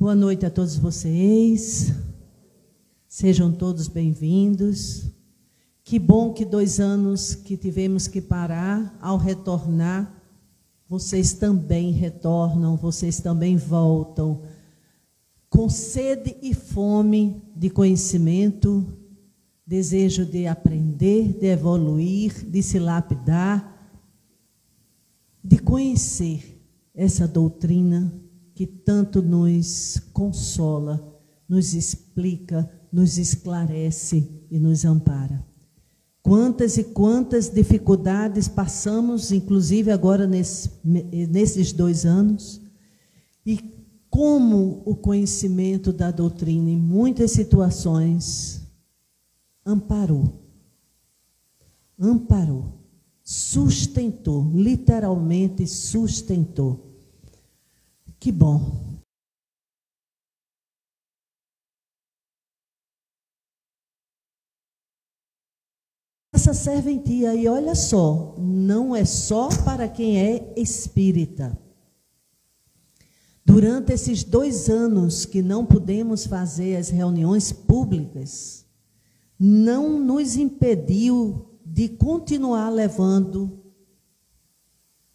Boa noite a todos vocês. Sejam todos bem-vindos. Que bom que 2 anos que tivemos que parar, ao retornar, vocês também retornam, vocês também voltam, com sede e fome de conhecimento, desejo de aprender, de evoluir, de se lapidar, de conhecer essa doutrina que tanto nos consola, nos explica, nos esclarece e nos ampara. Quantas e quantas dificuldades passamos, inclusive agora nesses 2 anos, e como o conhecimento da doutrina, em muitas situações, amparou, sustentou, literalmente sustentou. Que bom. Essa serventia, e olha só, não é só para quem é espírita. Durante esses 2 anos que não pudemos fazer as reuniões públicas, não nos impediu de continuar levando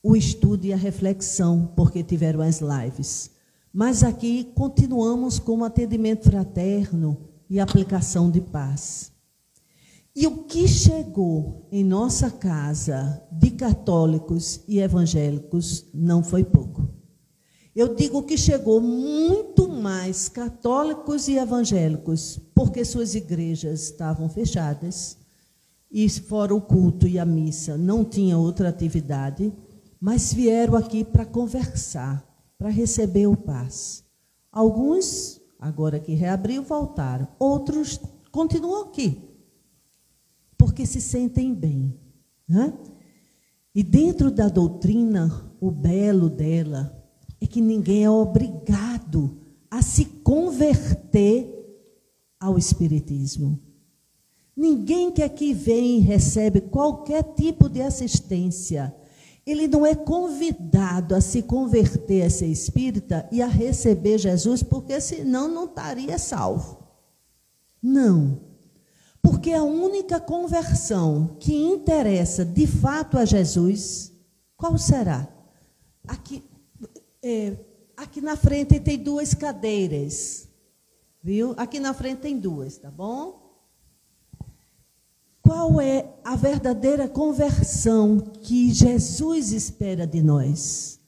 o estudo e a reflexão, porque tiveram as lives. Mas aqui continuamos com o atendimento fraterno e aplicação de paz. E o que chegou em nossa casa de católicos e evangélicos não foi pouco. Eu digo que chegou muito mais católicos e evangélicos, porque suas igrejas estavam fechadas, e fora o culto e a missa, não tinha outra atividade, mas vieram aqui para conversar, para receber o paz. Alguns, agora que reabriu, voltaram. Outros continuam aqui, porque se sentem bem, né? E dentro da doutrina, o belo dela é que ninguém é obrigado a se converter ao espiritismo. Ninguém que aqui vem e recebe qualquer tipo de assistência, ele não é convidado a se converter a ser espírita e a receber Jesus, porque senão não estaria salvo. Não. Porque a única conversão que interessa de fato a Jesus, qual será? Aqui na frente tem 2 cadeiras, viu? Aqui na frente tem 2, tá bom? Qual é a verdadeira conversão que Jesus espera de nós?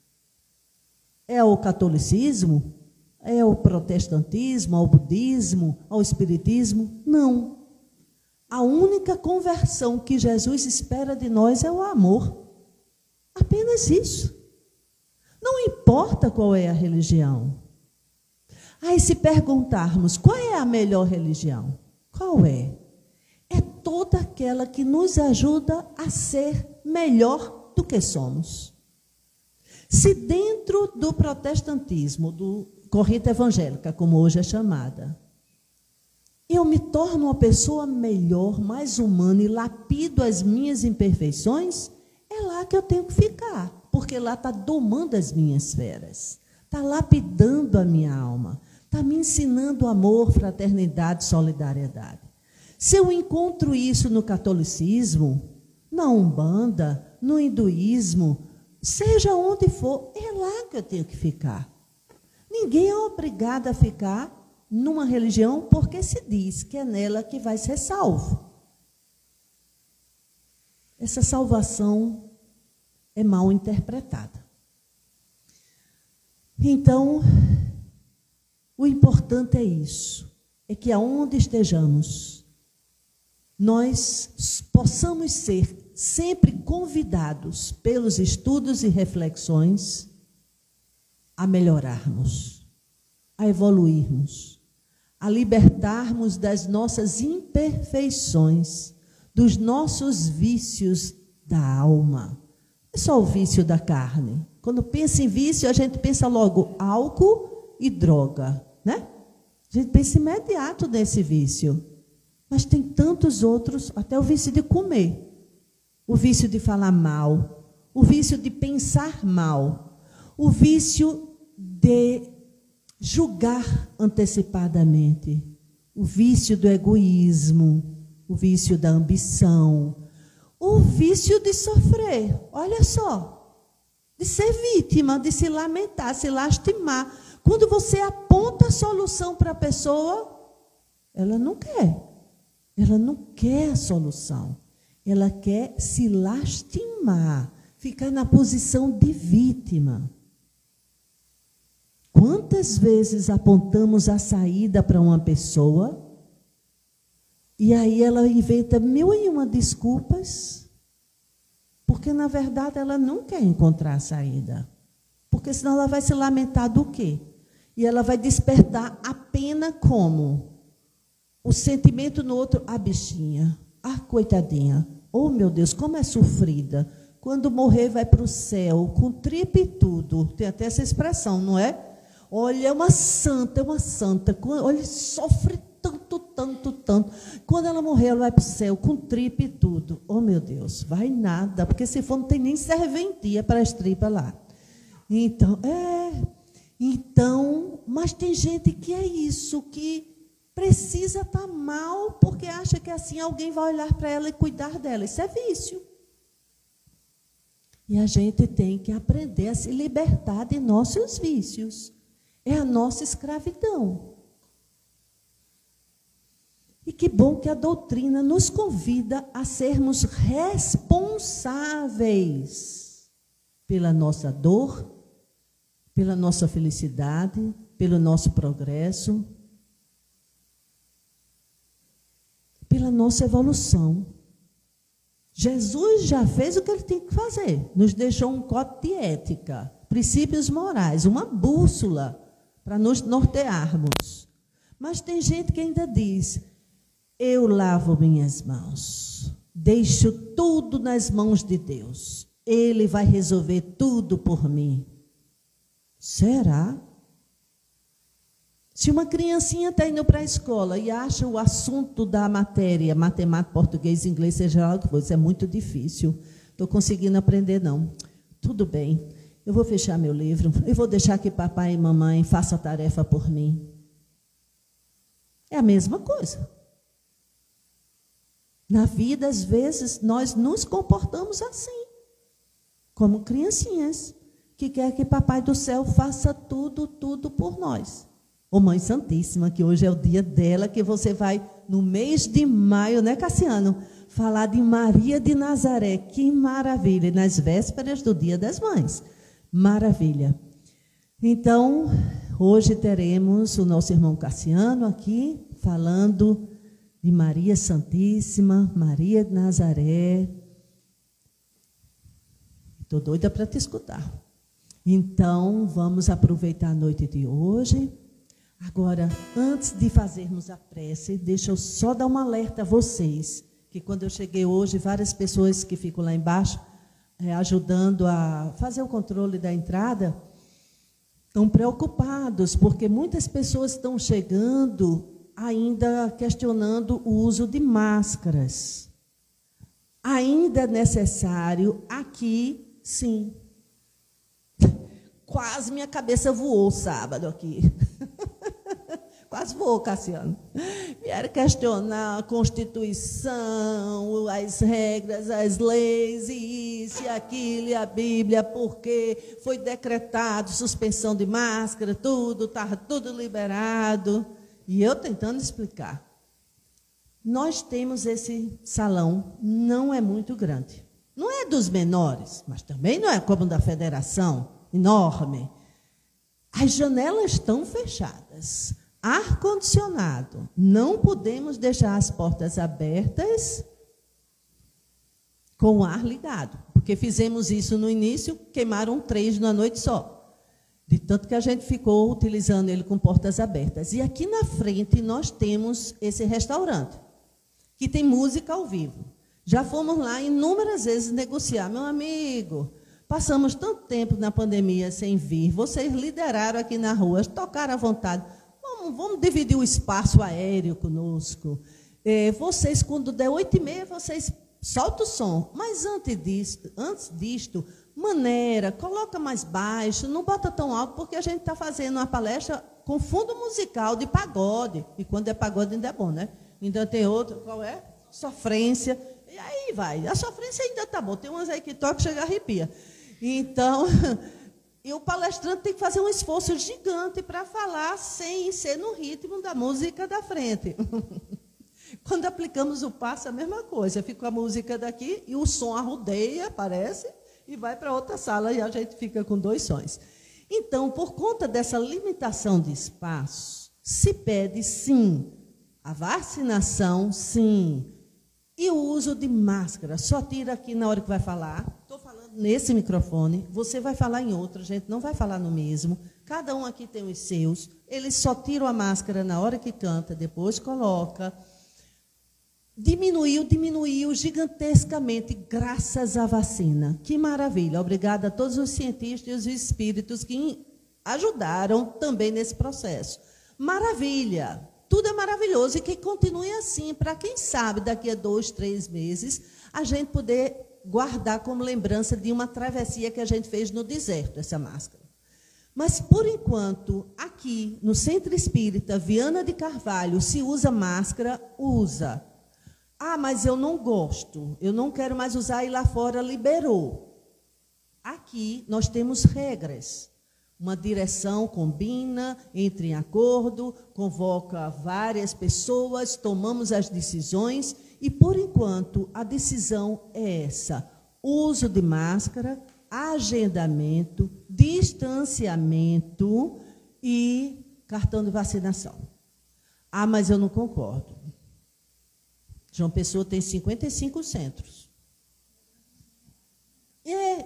É o catolicismo? É o protestantismo? Ao budismo? Ao espiritismo? Não. A única conversão que Jesus espera de nós é o amor. Apenas isso. Não importa qual é a religião. Aí se perguntarmos, qual é a melhor religião? Qual é? É toda aquela que nos ajuda a ser melhor do que somos. Se dentro do protestantismo, do corrente evangélica, como hoje é chamada, eu me torno uma pessoa melhor, mais humana e lapido as minhas imperfeições, é lá que eu tenho que ficar, porque lá está domando as minhas feras, está lapidando a minha alma, está me ensinando amor, fraternidade, solidariedade. Se eu encontro isso no catolicismo, na Umbanda, no hinduísmo, seja onde for, é lá que eu tenho que ficar. Ninguém é obrigado a ficar numa religião porque se diz que é nela que vai ser salvo. Essa salvação é mal interpretada. Então, o importante é isso, é que aonde estejamos, nós possamos ser sempre convidados pelos estudos e reflexões a melhorarmos, a evoluirmos, a libertarmos das nossas imperfeições, dos nossos vícios da alma. Não é só o vício da carne. Quando pensa em vício, a gente pensa logo álcool e droga, né? A gente pensa imediato nesse vício. Mas tem tantos outros, até o vício de comer, o vício de falar mal, o vício de pensar mal, o vício de julgar antecipadamente, o vício do egoísmo, o vício da ambição, o vício de sofrer, olha só, de ser vítima, de se lamentar, se lastimar. Quando você aponta a solução para a pessoa, ela não quer a solução, ela quer se lastimar, ficar na posição de vítima. Quantas vezes apontamos a saída para uma pessoa e aí ela inventa 1001 desculpas, porque na verdade ela não quer encontrar a saída, porque senão ela vai se lamentar do quê? E ela vai despertar a pena como? O sentimento no outro, a bichinha, a coitadinha, oh meu Deus, como é sofrida, quando morrer vai para o céu, com tripa e tudo, tem até essa expressão, não é? Olha, é uma santa, olha, sofre tanto, tanto, tanto, quando ela morrer ela vai para o céu, com tripa e tudo, oh meu Deus, vai nada, porque se for não tem nem serventia para as tripas lá, então, mas tem gente que é isso, que precisa estar mal, porque acha que assim alguém vai olhar para ela e cuidar dela. Isso é vício. E a gente tem que aprender a se libertar de nossos vícios. É a nossa escravidão. E que bom que a doutrina nos convida a sermos responsáveis pela nossa dor, pela nossa felicidade, pelo nosso progresso, pela nossa evolução. Jesus já fez o que ele tem que fazer. Nos deixou um código de ética, princípios morais, uma bússola para nos nortearmos. Mas tem gente que ainda diz, eu lavo minhas mãos, deixo tudo nas mãos de Deus. Ele vai resolver tudo por mim. Será? Se uma criancinha está indo para a escola e acha o assunto da matéria, matemática, português, inglês, seja lá o que for, isso é muito difícil, estou conseguindo aprender não. Tudo bem, eu vou fechar meu livro, eu vou deixar que papai e mamãe façam a tarefa por mim. É a mesma coisa. Na vida, às vezes, nós nos comportamos assim, como criancinhas, que quer que papai do céu faça tudo, tudo por nós. Ô Mãe Santíssima, que hoje é o dia dela, que você vai, no mês de maio, né, Cassiano? Falar de Maria de Nazaré. Que maravilha! Nas vésperas do Dia das Mães. Maravilha. Então, hoje teremos o nosso irmão Cassiano aqui, falando de Maria Santíssima, Maria de Nazaré. Estou doida para te escutar. Então, vamos aproveitar a noite de hoje. Agora, antes de fazermos a prece, deixa eu só dar um alerta a vocês, que quando eu cheguei hoje, várias pessoas que ficam lá embaixo, ajudando a fazer o controle da entrada, estão preocupados, porque muitas pessoas estão chegando ainda questionando o uso de máscaras. Ainda é necessário aqui, sim. Quase minha cabeça voou sábado aqui. Quase voou, Cassiano. Vieram questionar a Constituição, as regras, as leis, e isso, e aquilo, e a Bíblia, porque foi decretado suspensão de máscara, tudo, estava tudo liberado. E eu tentando explicar. Nós temos esse salão, não é muito grande. Não é dos menores, mas também não é como da federação, enorme. As janelas estão fechadas. Ar-condicionado. Não podemos deixar as portas abertas com o ar ligado. Porque fizemos isso no início, queimaram 3 numa noite só. De tanto que a gente ficou utilizando ele com portas abertas. E aqui na frente nós temos esse restaurante, que tem música ao vivo. Já fomos lá inúmeras vezes negociar. Meu amigo, passamos tanto tempo na pandemia sem vir. Vocês lideraram aqui na rua, tocaram à vontade. Vamos dividir o espaço aéreo conosco. Vocês, quando der 8h30, vocês soltam o som. Mas antes disto, maneira, coloca mais baixo, não bota tão alto, porque a gente está fazendo uma palestra com fundo musical de pagode. E quando é pagode ainda é bom, né? Ainda tem outro, qual é? Sofrência. E aí vai. A sofrência ainda tá bom. Tem umas aí que toca e chega a arrepia. Então, e o palestrante tem que fazer um esforço gigante para falar sem ser no ritmo da música da frente. Quando aplicamos o passo, é a mesma coisa. Fica a música daqui e o som arrudeia, parece, e vai para outra sala e a gente fica com 2 sons. Então, por conta dessa limitação de espaço, se pede, sim, a vacinação, sim, e o uso de máscara. Só tira aqui na hora que vai falar. Estou falando nesse microfone, você vai falar em outro, a gente não vai falar no mesmo. Cada um aqui tem os seus. Eles só tiram a máscara na hora que canta, depois coloca. Diminuiu gigantescamente graças à vacina. Que maravilha. Obrigada a todos os cientistas e os espíritos que ajudaram também nesse processo. Maravilha. Tudo é maravilhoso e que continue assim, para quem sabe, daqui a 2, 3 meses, a gente poder guardar como lembrança de uma travessia que a gente fez no deserto, essa máscara. Mas, por enquanto, aqui, no Centro Espírita Viana de Carvalho, se usa máscara, usa. Ah, mas eu não gosto, eu não quero mais usar, e lá fora liberou. Aqui nós temos regras. Uma direção combina, entra em acordo, convoca várias pessoas, tomamos as decisões e, por enquanto, a decisão é essa. Uso de máscara, agendamento, distanciamento e cartão de vacinação. Ah, mas eu não concordo. João Pessoa tem 55 centros.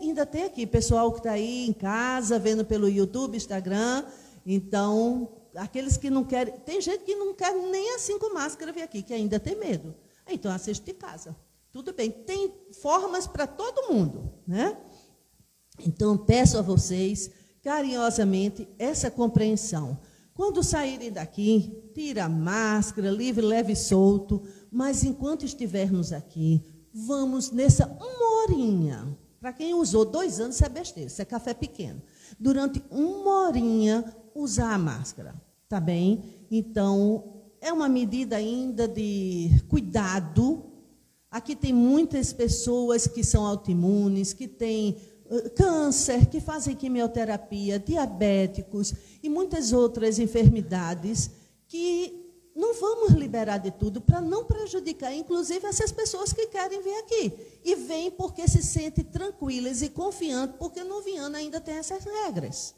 Ainda tem aqui pessoal que está aí em casa, vendo pelo YouTube, Instagram. Então, aqueles que não querem... Tem gente que não quer nem assim com máscara vir aqui, que ainda tem medo. Então, assiste de casa. Tudo bem, tem formas para todo mundo, né? Então, peço a vocês, carinhosamente, essa compreensão. Quando saírem daqui, tira a máscara, livre, leve e solto, mas enquanto estivermos aqui, vamos nessa 1 horinha. Para quem usou 2 anos, isso é besteira, isso é café pequeno. Durante 1 horinha, usar a máscara, tá bem? Então, é uma medida ainda de cuidado. Aqui tem muitas pessoas que são autoimunes, que têm câncer, que fazem quimioterapia, diabéticos e muitas outras enfermidades que não vamos liberar de tudo para não prejudicar, inclusive, essas pessoas que querem vir aqui. E vêm porque se sentem tranquilas e confiantes, porque no Viana ainda tem essas regras.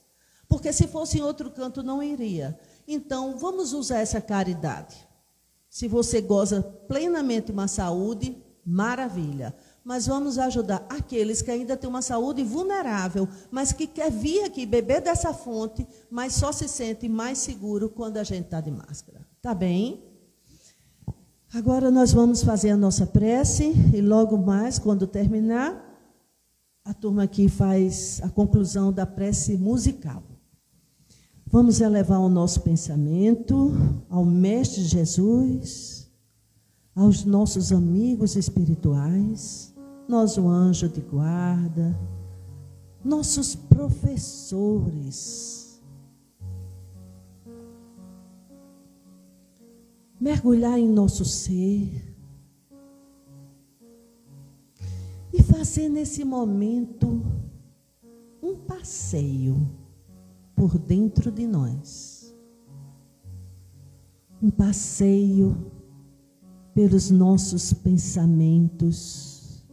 Porque se fosse em outro canto, não iria. Então, vamos usar essa caridade. Se você goza plenamente uma saúde, maravilha. Mas vamos ajudar aqueles que ainda têm uma saúde vulnerável, mas que quer vir aqui beber dessa fonte, mas só se sente mais seguro quando a gente está de máscara. Tá bem? Agora nós vamos fazer a nossa prece e logo mais, quando terminar, a turma aqui faz a conclusão da prece musical. Vamos elevar o nosso pensamento ao Mestre Jesus, aos nossos amigos espirituais, nosso anjo de guarda, nossos professores. Mergulhar em nosso ser e fazer nesse momento um passeio por dentro de nós. Um passeio pelos nossos pensamentos,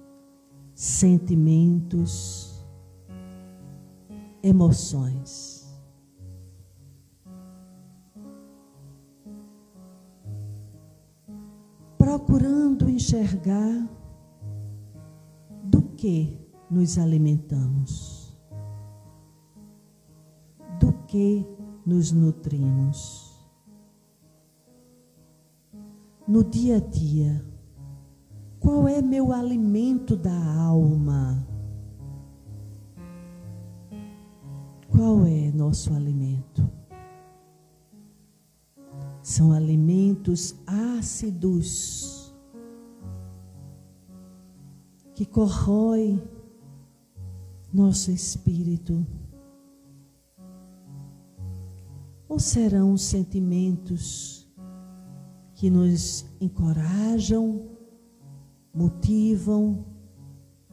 sentimentos, emoções. Procurando enxergar do que nos alimentamos, do que nos nutrimos. No dia a dia, qual é meu alimento da alma? Qual é nosso alimento? São alimentos ácidos que corroem nosso espírito. Ou serão sentimentos que nos encorajam, motivam,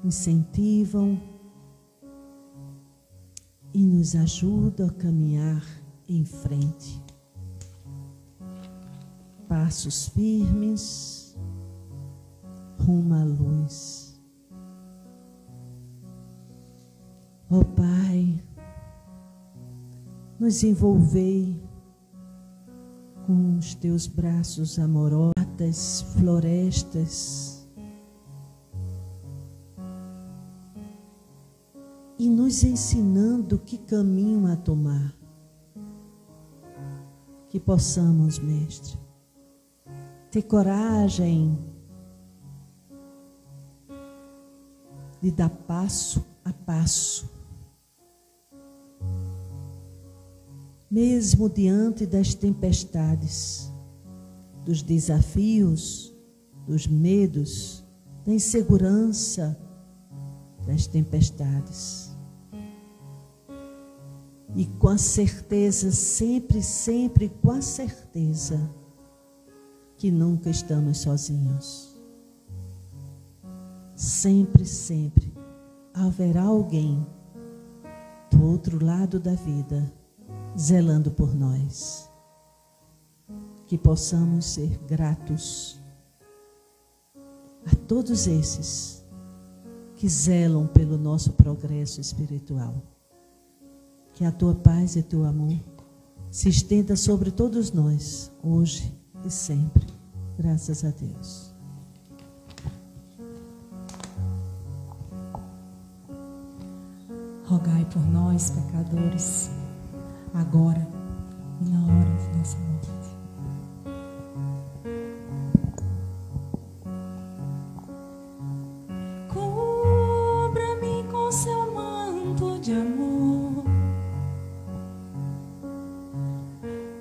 incentivam e nos ajudam a caminhar em frente? Passos firmes rumo à luz. Ó Pai, nos envolvei com os teus braços amorosos, florestas, e nos ensinando que caminho a tomar. Que possamos, Mestre, ter coragem de dar passo a passo, mesmo diante das tempestades, dos desafios, dos medos, da insegurança das tempestades. E com a certeza, sempre, sempre com a certeza, que nunca estamos sozinhos. Sempre, sempre haverá alguém do outro lado da vida zelando por nós. Que possamos ser gratos a todos esses que zelam pelo nosso progresso espiritual. Que a tua paz e teu amor se estenda sobre todos nós, hoje e sempre. Graças a Deus. Rogai por nós, pecadores, agora e na hora de nossa morte. Cubra-me com seu manto de amor,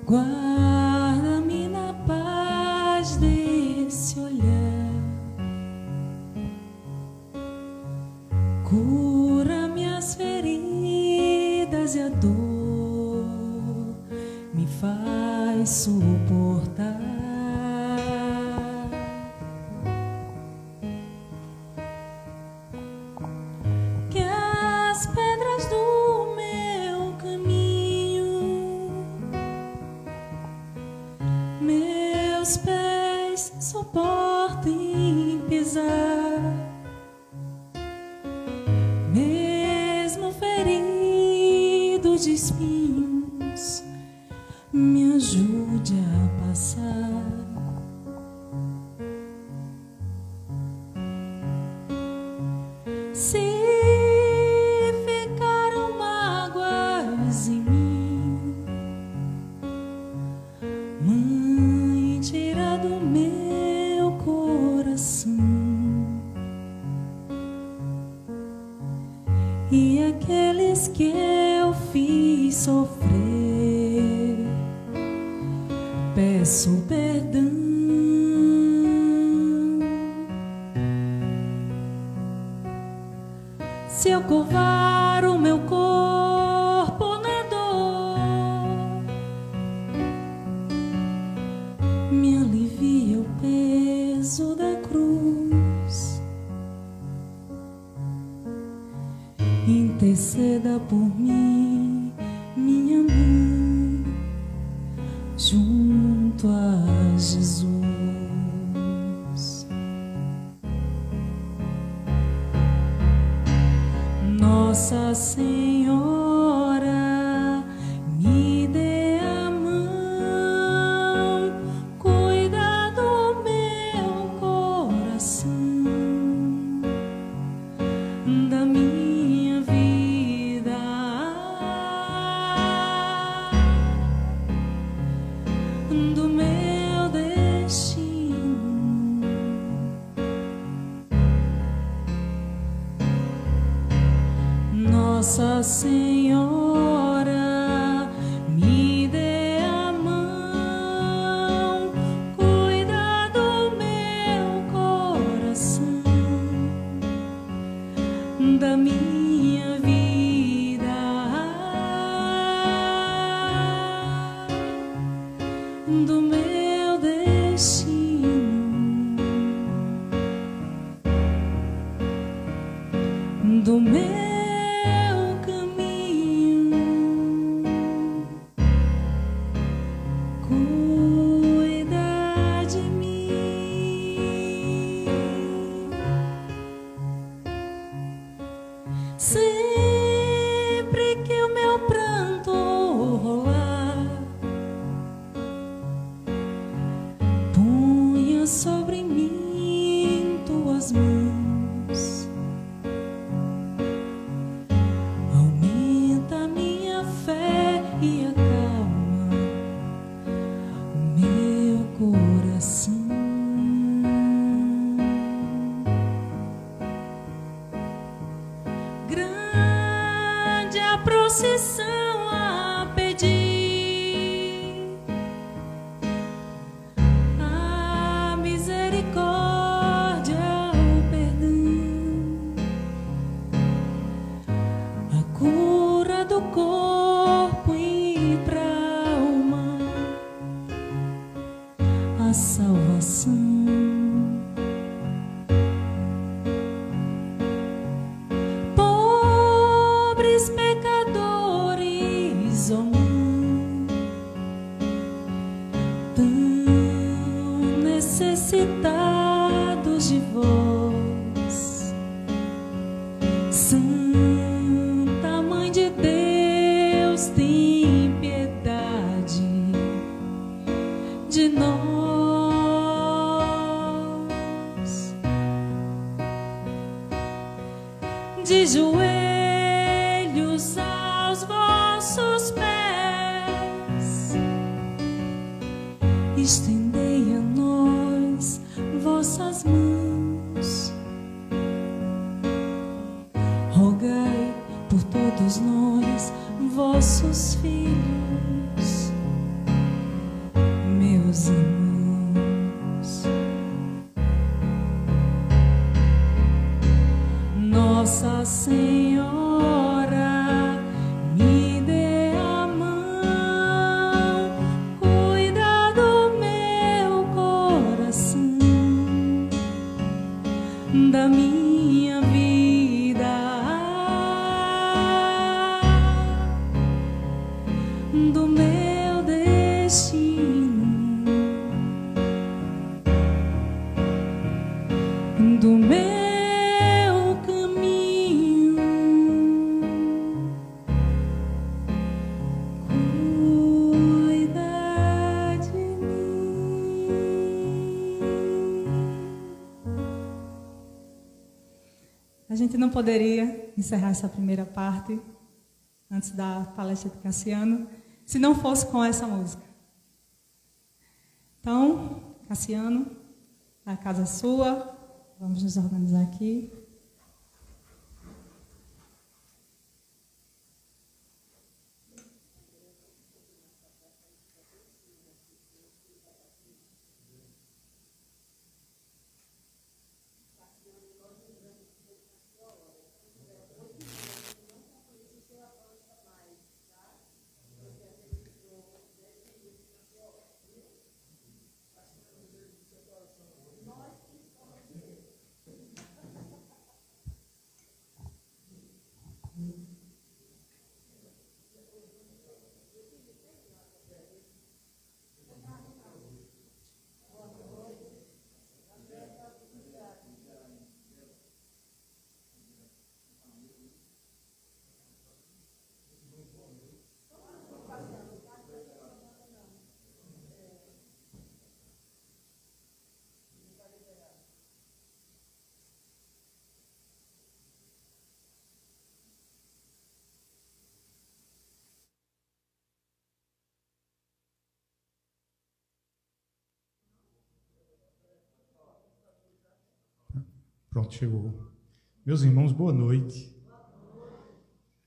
guarda-me na paz desse olhar, cura-me as feridas e a dor me faz suportar. Que as pedras do meu caminho meus pés suportem pisar, mesmo ferido de espinhos, me ajude a passar. Se ficaram mágoas em mim, Mãe, tira do meu coração, e aqueles que eu fiz sofrer, peço perdão. Se eu curvar o meu corpo na dor, me alivia o peso da cruz. Interceda por mim, minha mãe, junto a Jesus. Nossa Senhora, me dê a mão, cuida do meu coração, da minha vida, do meu destino. Nossa do meu destino, do meu caminho. Cuida de mim. Sempre que o meu pranto rolar, ponha sobre mim tuas mãos. Aumenta minha fé e acalma o meu coração. Grande a procissão a pedir a misericórdia, o perdão, a cura do corpo e pra alma, a salvação. Pobres pecadores, ó Mãe, tão necessitados de vós. Santa Mãe de Deus, tem piedade de nós. De joelhos aos vossos pés, estendei a nós vossas mãos. Rogai por todos nós, vossos filhos, meus irmãos. Nossa Senhora, me dê a mão, cuida do meu coração, da minha vida, do meu destino, do meu caminho. Cuida de mim. A gente não poderia encerrar essa primeira parte antes da palestra de Cassiano se não fosse com essa música. Então, Cassiano, a casa é sua. Vamos nos organizar aqui. Pronto, chegou. Meus irmãos, boa noite.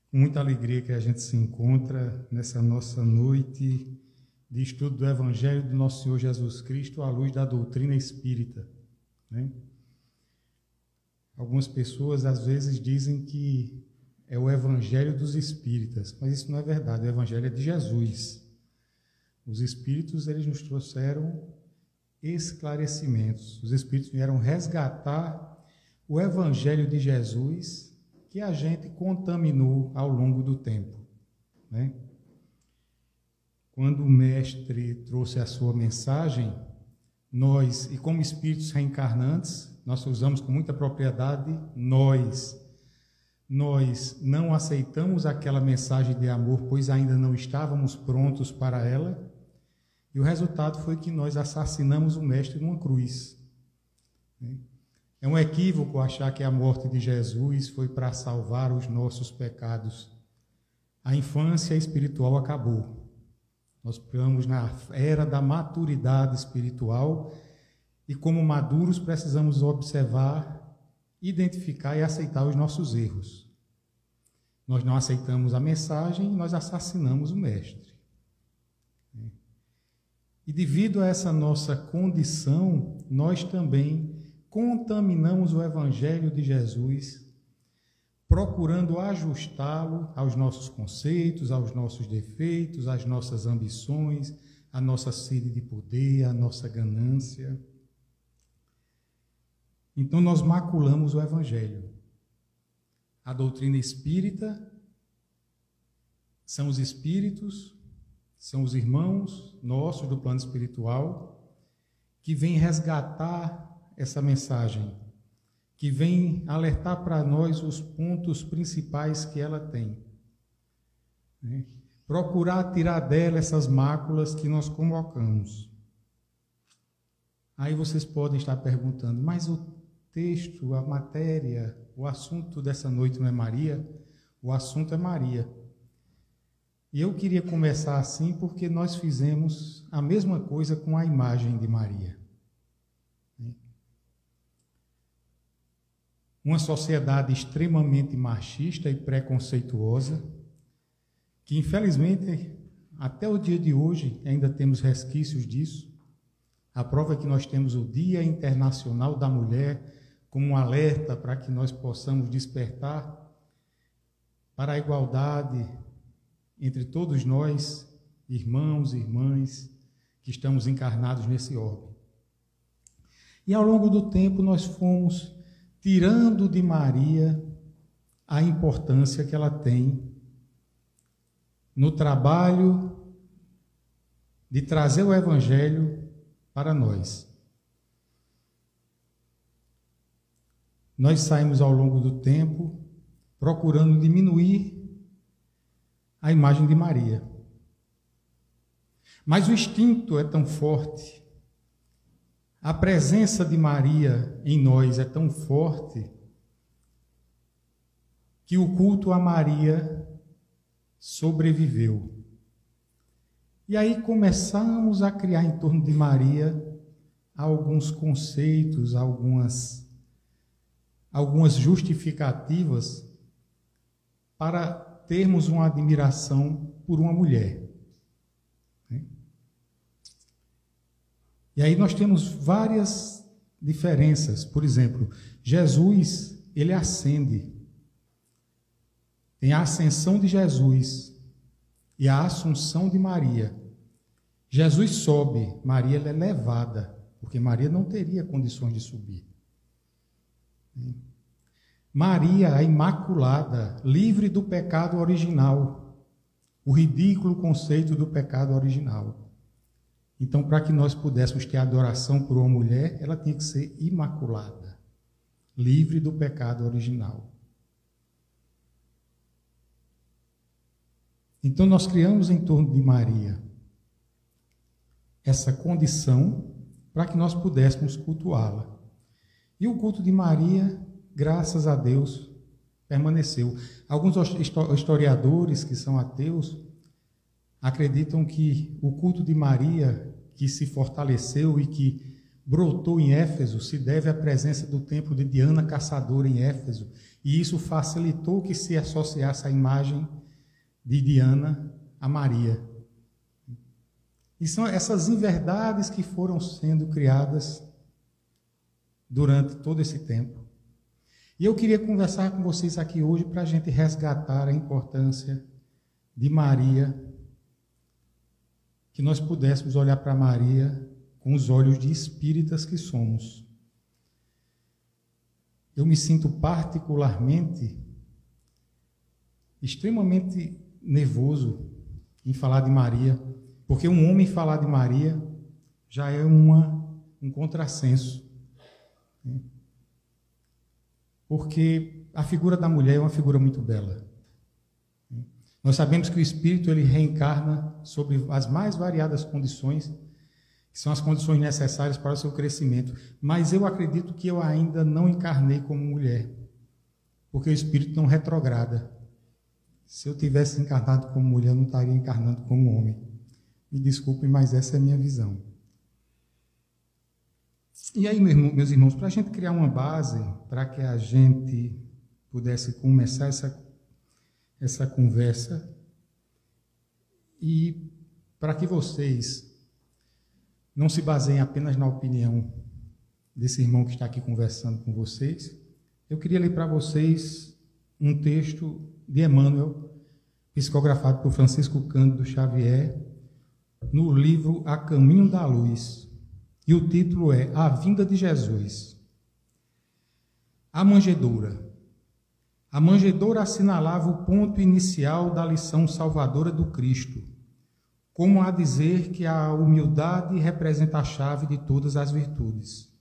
Com muita alegria que a gente se encontra nessa nossa noite de estudo do Evangelho do nosso Senhor Jesus Cristo à luz da doutrina espírita, né? Algumas pessoas às vezes dizem que é o Evangelho dos Espíritas, mas isso não é verdade, o Evangelho é de Jesus. Os Espíritos, eles nos trouxeram esclarecimentos. Os Espíritos vieram resgatar o Evangelho de Jesus que a gente contaminou ao longo do tempo, né? Quando o Mestre trouxe a sua mensagem, nós, e como espíritos reencarnantes, nós usamos com muita propriedade, nós não aceitamos aquela mensagem de amor, pois ainda não estávamos prontos para ela, e o resultado foi que nós assassinamos o Mestre numa cruz. É um equívoco achar que a morte de Jesus foi para salvar os nossos pecados. A infância espiritual acabou. Nós estamos na era da maturidade espiritual e, como maduros, precisamos observar, identificar e aceitar os nossos erros. Nós não aceitamos a mensagem e nós assassinamos o Mestre. E devido a essa nossa condição, nós também contaminamos o Evangelho de Jesus, procurando ajustá-lo aos nossos conceitos, aos nossos defeitos, às nossas ambições, à nossa sede de poder, à nossa ganância. Então nós maculamos o Evangelho. A doutrina espírita são os espíritos, são os irmãos nossos do plano espiritual que vêm resgatar essa mensagem, que vem alertar para nós os pontos principais que ela tem. Procurar tirar dela essas máculas que nós convocamos. Aí vocês podem estar perguntando, mas o texto, a matéria, o assunto dessa noite não é Maria? O assunto é Maria. E eu queria começar assim porque nós fizemos a mesma coisa com a imagem de Maria. Uma sociedade extremamente machista e preconceituosa, que infelizmente até o dia de hoje ainda temos resquícios disso. A prova é que nós temos o Dia Internacional da Mulher como um alerta para que nós possamos despertar para a igualdade entre todos nós, irmãos e irmãs, que estamos encarnados nesse orbe. E ao longo do tempo nós fomos tirando de Maria a importância que ela tem no trabalho de trazer o Evangelho para nós. Nós saímos ao longo do tempo procurando diminuir a imagem de Maria. Mas o instinto é tão forte, a presença de Maria em nós é tão forte, que o culto a Maria sobreviveu. E aí começamos a criar em torno de Maria alguns conceitos, algumas justificativas para termos uma admiração por uma mulher. E aí nós temos várias diferenças. Por exemplo, Jesus, ele ascende. Tem a ascensão de Jesus e a assunção de Maria. Jesus sobe, Maria ela é levada, porque Maria não teria condições de subir. Maria, a Imaculada, livre do pecado original, o ridículo conceito do pecado original. Então, para que nós pudéssemos ter adoração por uma mulher, ela tinha que ser imaculada, livre do pecado original. Então, nós criamos em torno de Maria essa condição para que nós pudéssemos cultuá-la. E o culto de Maria, graças a Deus, permaneceu. Alguns historiadores que são ateus acreditam que o culto de Maria, que se fortaleceu e que brotou em Éfeso, se deve à presença do templo de Diana Caçadora em Éfeso, e isso facilitou que se associasse a imagem de Diana a Maria. E são essas inverdades que foram sendo criadas durante todo esse tempo. E eu queria conversar com vocês aqui hoje para a gente resgatar a importância de Maria, que nós pudéssemos olhar para Maria com os olhos de espíritas que somos. Eu me sinto particularmente, extremamente nervoso em falar de Maria, porque um homem falar de Maria já é um contrassenso. Porque a figura da mulher é uma figura muito bela. Nós sabemos que o Espírito ele reencarna sobre as mais variadas condições, que são as condições necessárias para o seu crescimento. Mas eu acredito que eu ainda não encarnei como mulher, porque o Espírito não retrograda. Se eu tivesse encarnado como mulher, eu não estaria encarnando como homem. Me desculpem, mas essa é a minha visão. E aí, meus irmãos, para a gente criar uma base, para que a gente pudesse começar essa conversa, e para que vocês não se baseiem apenas na opinião desse irmão que está aqui conversando com vocês, eu queria ler para vocês um texto de Emmanuel, psicografado por Francisco Cândido Xavier, no livro A Caminho da Luz, e o título é A Vinda de Jesus. A manjedoura. A manjedoura assinalava o ponto inicial da lição salvadora do Cristo, como a dizer que a humildade representa a chave de todas as virtudes.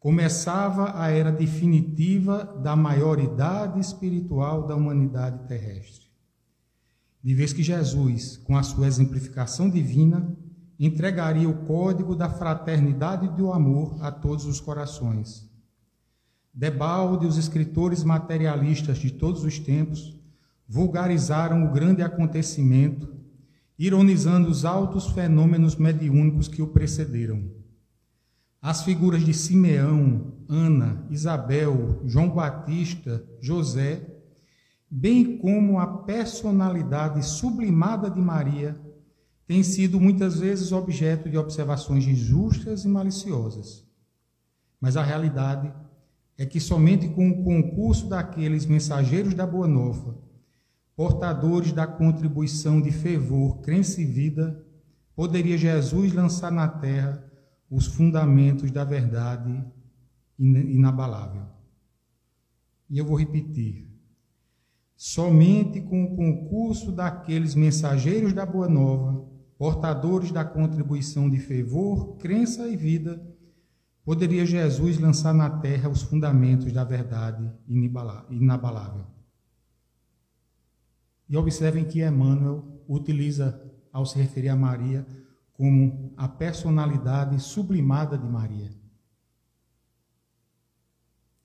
Começava a era definitiva da maioridade espiritual da humanidade terrestre. De vez que Jesus, com a sua exemplificação divina, entregaria o código da fraternidade e do amor a todos os corações. Debalde, os escritores materialistas de todos os tempos vulgarizaram o grande acontecimento, ironizando os altos fenômenos mediúnicos que o precederam. As figuras de Simeão, Ana, Isabel, João Batista, José, bem como a personalidade sublimada de Maria, têm sido muitas vezes objeto de observações injustas e maliciosas. Mas a realidade é que somente com o concurso daqueles mensageiros da Boa Nova, portadores da contribuição de fervor, crença e vida, poderia Jesus lançar na terra os fundamentos da verdade inabalável. E eu vou repetir. Somente com o concurso daqueles mensageiros da Boa Nova, portadores da contribuição de fervor, crença e vida, poderia Jesus lançar na terra os fundamentos da verdade inabalável. E observem que Emmanuel utiliza, ao se referir a Maria, como a personalidade sublimada de Maria.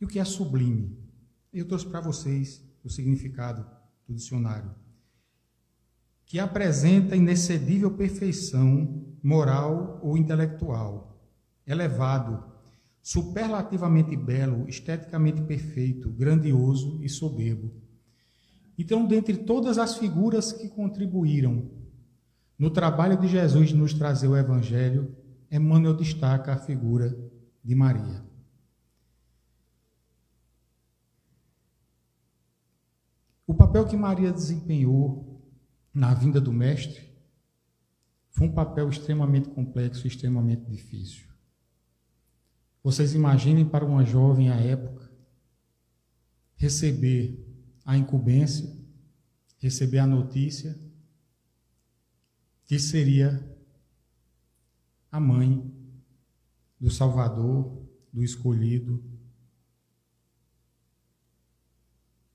E o que é sublime? Eu trouxe para vocês o significado do dicionário, que apresenta inexcedível perfeição moral ou intelectual, elevado, superlativamente belo, esteticamente perfeito, grandioso e soberbo. Então, dentre todas as figuras que contribuíram no trabalho de Jesus de nos trazer o Evangelho, Emmanuel destaca a figura de Maria. O papel que Maria desempenhou na vinda do Mestre foi um papel extremamente complexo e extremamente difícil. Vocês imaginem para uma jovem à época receber a incumbência, receber a notícia que seria a mãe do Salvador, do escolhido.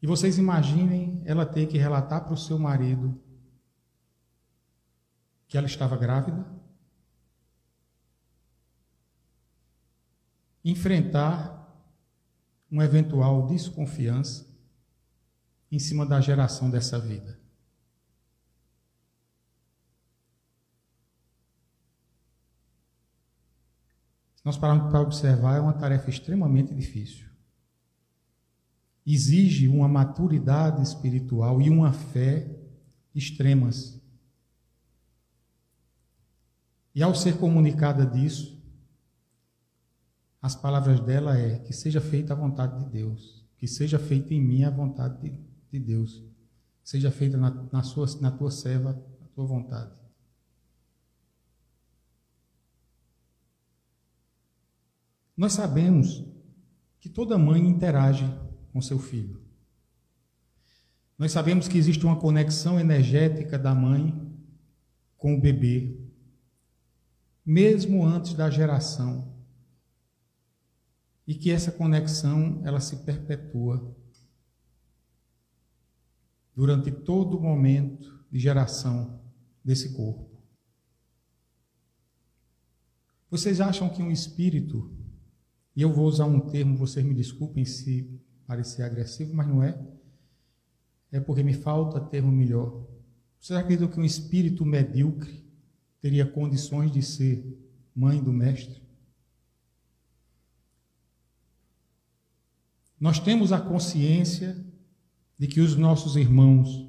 E vocês imaginem ela ter que relatar para o seu marido que ela estava grávida, enfrentar uma eventual desconfiança em cima da geração dessa vida. Se nós pararmos para observar, é uma tarefa extremamente difícil. Exige uma maturidade espiritual e uma fé extremas. E ao ser comunicada disso, as palavras dela é que seja feita a vontade de Deus, que seja feita em mim a vontade de Deus, seja feita na tua serva a tua vontade. Nós sabemos que toda mãe interage com seu filho. Nós sabemos que existe uma conexão energética da mãe com o bebê, mesmo antes da geração, e que essa conexão ela se perpetua durante todo o momento de geração desse corpo. Vocês acham que um espírito, e eu vou usar um termo, vocês me desculpem se parecer agressivo, mas não é, é porque me falta termo melhor. Vocês acreditam que um espírito medíocre teria condições de ser mãe do mestre? Nós temos a consciência de que os nossos irmãos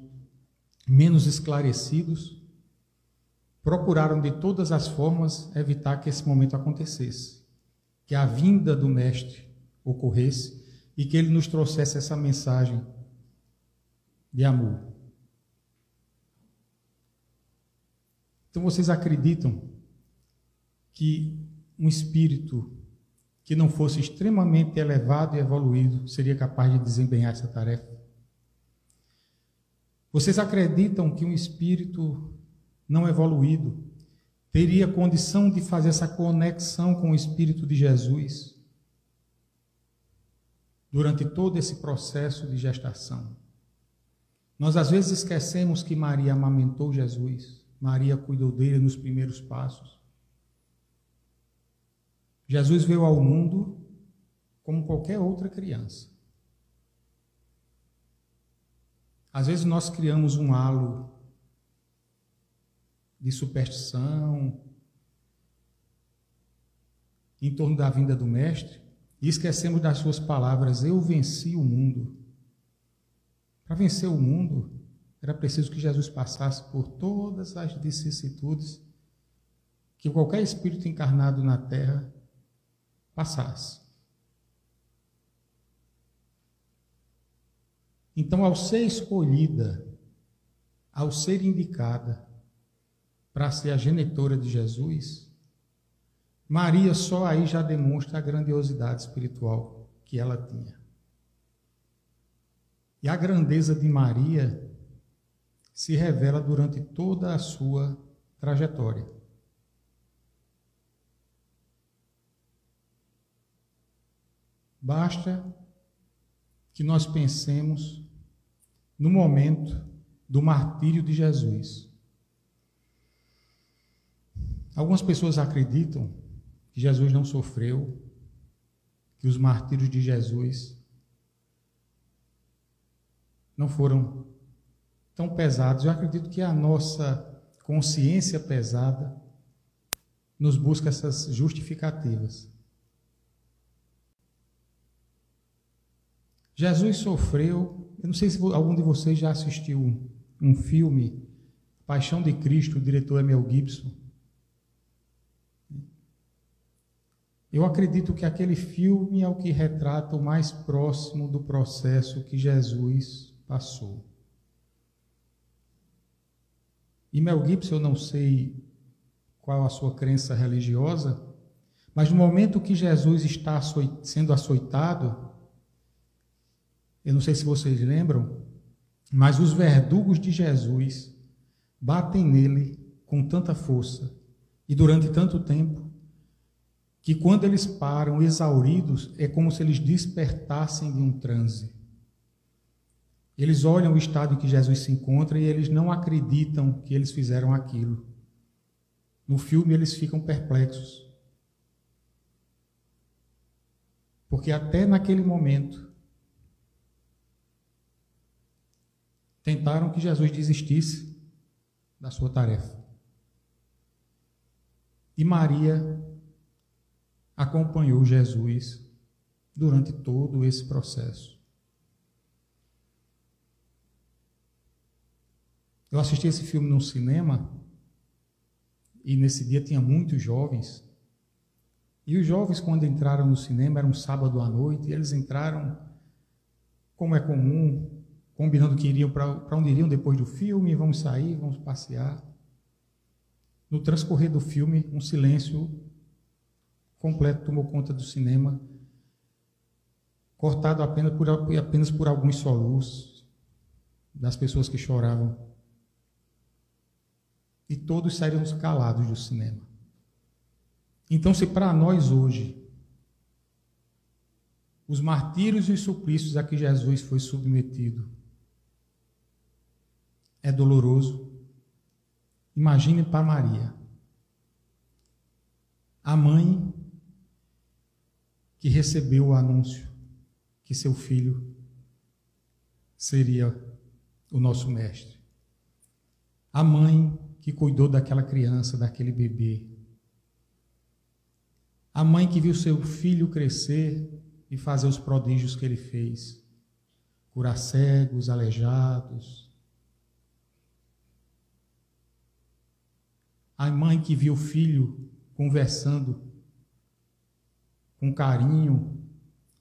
menos esclarecidos procuraram de todas as formas evitar que esse momento acontecesse, que a vinda do mestre ocorresse e que ele nos trouxesse essa mensagem de amor. Então vocês acreditam que um espírito que não fosse extremamente elevado e evoluído seria capaz de desempenhar essa tarefa? Vocês acreditam que um espírito não evoluído teria condição de fazer essa conexão com o Espírito de Jesus durante todo esse processo de gestação? Nós às vezes esquecemos que Maria amamentou Jesus, Maria cuidou dele nos primeiros passos. Jesus veio ao mundo como qualquer outra criança. Às vezes nós criamos um halo de superstição em torno da vinda do Mestre e esquecemos das suas palavras: eu venci o mundo. Para vencer o mundo, era preciso que Jesus passasse por todas as vicissitudes que qualquer espírito encarnado na Terra passasse. Então, ao ser escolhida, ao ser indicada para ser a genitora de Jesus, Maria só aí já demonstra a grandiosidade espiritual que ela tinha. E a grandeza de Maria se revela durante toda a sua trajetória. Basta que nós pensemos no momento do martírio de Jesus. Algumas pessoas acreditam que Jesus não sofreu, que os martírios de Jesus não foram tão pesados. Eu acredito que a nossa consciência pesada nos busca essas justificativas. Jesus sofreu. Eu não sei se algum de vocês já assistiu um filme, Paixão de Cristo, o diretor é Mel Gibson. Eu acredito que aquele filme é o que retrata o mais próximo do processo que Jesus passou. E Mel Gibson, eu não sei qual a sua crença religiosa, mas no momento que Jesus está sendo açoitado, eu não sei se vocês lembram, mas os verdugos de Jesus batem nele com tanta força e durante tanto tempo, que quando eles param exauridos, é como se eles despertassem de um transe. Eles olham o estado em que Jesus se encontra e eles não acreditam que eles fizeram aquilo. No filme eles ficam perplexos. Porque até naquele momento, tentaram que Jesus desistisse da sua tarefa. E Maria acompanhou Jesus durante todo esse processo. Eu assisti esse filme no cinema e nesse dia tinha muitos jovens. E os jovens, quando entraram no cinema, era um sábado à noite, e eles entraram, como é comum, combinando que iriam para onde iriam depois do filme, vamos sair, vamos passear. No transcorrer do filme, um silêncio completo tomou conta do cinema, cortado apenas por alguns soluços das pessoas que choravam. E todos saíram calados do cinema. Então, se para nós hoje, os martírios e os suplícios a que Jesus foi submetido é doloroso, imagine para Maria, a mãe que recebeu o anúncio que seu filho seria o nosso mestre. A mãe que cuidou daquela criança, daquele bebê. A mãe que viu seu filho crescer e fazer os prodígios que ele fez. Curar cegos, aleijados. A mãe que viu o filho conversando com carinho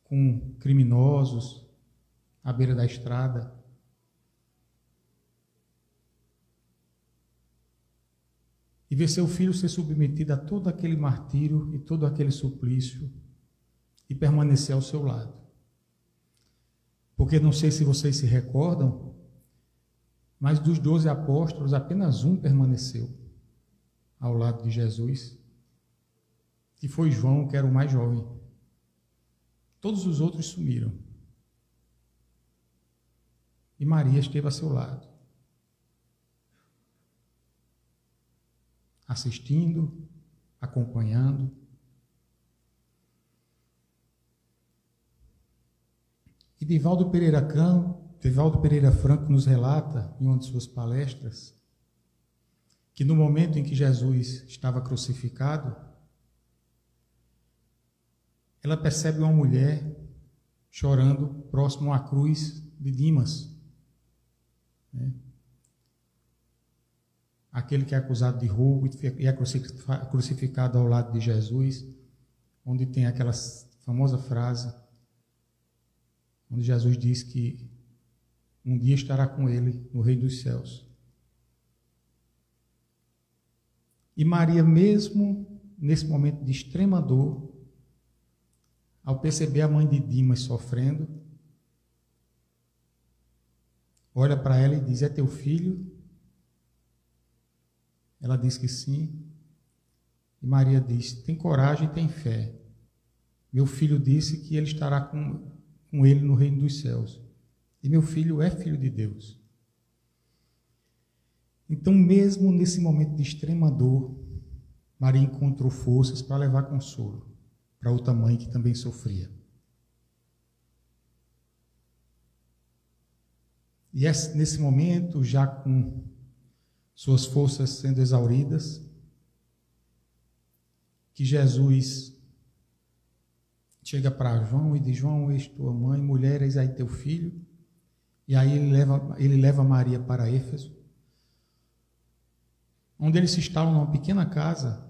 com criminosos à beira da estrada. E ver seu filho ser submetido a todo aquele martírio e todo aquele suplício e permanecer ao seu lado. Porque não sei se vocês se recordam, mas dos 12 apóstolos, apenas um permaneceu ao lado de Jesus, que foi João, que era o mais jovem. Todos os outros sumiram. E Maria esteve a seu lado, assistindo, acompanhando. E Divaldo Pereira Franco nos relata, em uma de suas palestras, que no momento em que Jesus estava crucificado, ela percebe uma mulher chorando próximo à cruz de Dimas, né? Aquele que é acusado de roubo e é crucificado ao lado de Jesus, onde tem aquela famosa frase, onde Jesus diz que um dia estará com ele no reino dos céus. E Maria, mesmo nesse momento de extrema dor, ao perceber a mãe de Dimas sofrendo, olha para ela e diz: é teu filho? Ela diz que sim. E Maria diz: tem coragem e tem fé. Meu filho disse que ele estará com ele no reino dos céus. E meu filho é filho de Deus. Então, mesmo nesse momento de extrema dor, Maria encontrou forças para levar consolo para outra mãe que também sofria. E é nesse momento, já com suas forças sendo exauridas, que Jesus chega para João e diz: João, eis tua mãe, mulher, eis aí teu filho. E aí ele leva Maria para Éfeso, onde eles se instalam numa pequena casa,